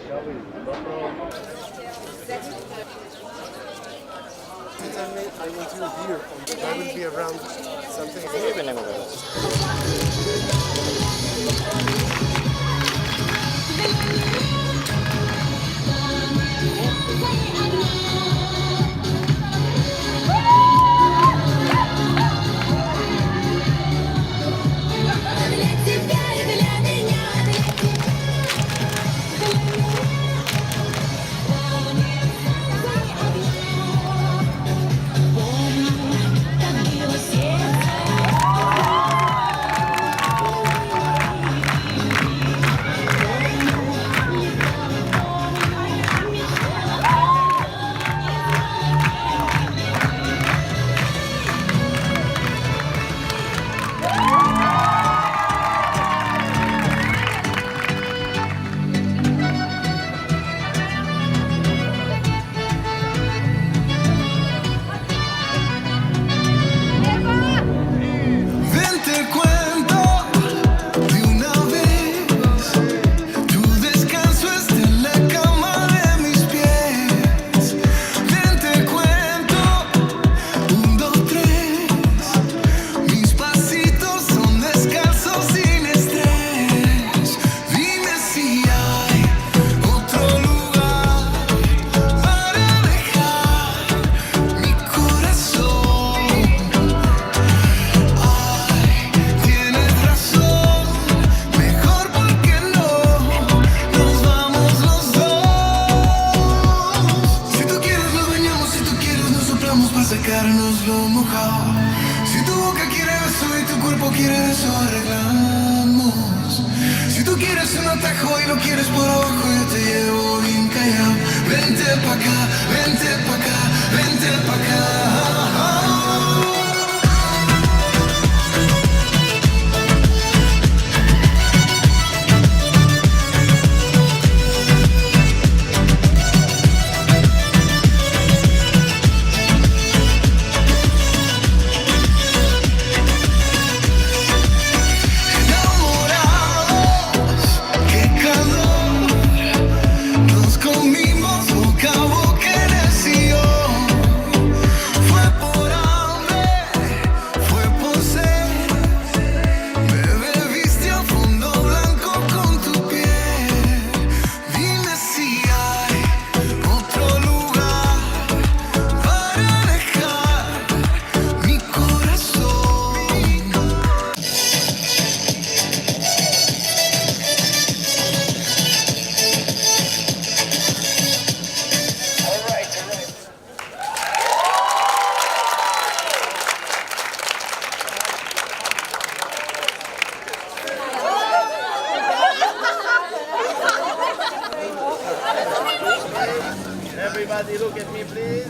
I want to hear. I will be around something. Muy bien, secarnos lo mojado. Si tu boca quiere beso y tu cuerpo quiere eso, arreglamos. Si tú quieres un atajo y lo quieres por abajo, yo te llevo bien callado. Vente pa' acá, vente pa' acá, vente pa' acá. Everybody look at me, please.